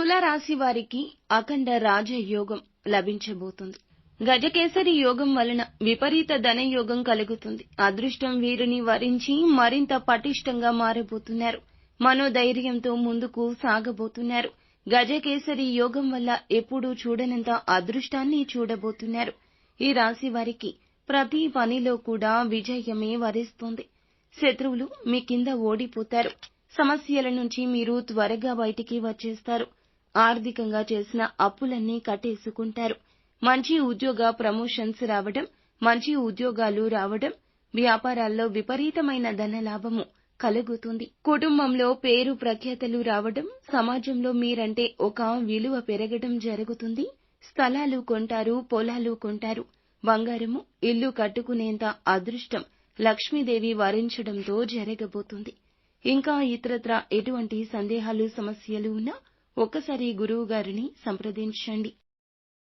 తులారాశి వారికి అఖండ రాజయోగం లభించబోతుంది. గజకేసరి యోగం వలన విపరీత ధనయోగం కలుగుతుంది. అదృష్టం వీరిని వరించి మరింత పటిష్టంగా మారబోతున్నారు. మనోధైర్యంతో ముందుకు సాగబోతున్నారు. గజకేసరి యోగం వల్ల ఎప్పుడూ చూడనంత అదృష్టాన్ని చూడబోతున్నారు. ఈ రాశి వారికి ప్రతి పనిలో కూడా విజయమే వరిస్తుంది. శత్రువులు మీ కింద ఓడిపోతారు. సమస్యల నుంచి మీరు త్వరగా బయటికి వచ్చేస్తారు. ఆర్థికంగా చేసిన అప్పులన్నీ కట్టేసుకుంటారు. మంచి ఉద్యోగ ప్రమోషన్స్ రావడం, మంచి ఉద్యోగాలు రావడం, వ్యాపారాల్లో విపరీతమైన ధనలాభము కలుగుతుంది. కుటుంబంలో పేరు ప్రఖ్యాతలు రావడం, సమాజంలో మీరంటే ఒక విలువ పెరగడం జరుగుతుంది. స్థలాలు కొంటారు, పొలాలు కొంటారు. బంగారము, ఇల్లు కట్టుకునేంత అదృష్టం లక్ష్మీదేవి వరించడంతో జరగబోతుంది. ఇంకా ఇతరత్రా ఎటువంటి సందేహాలు సమస్యలు ఉన్నా ఒక్కసారి గురువు గారిని సంప్రదించండి.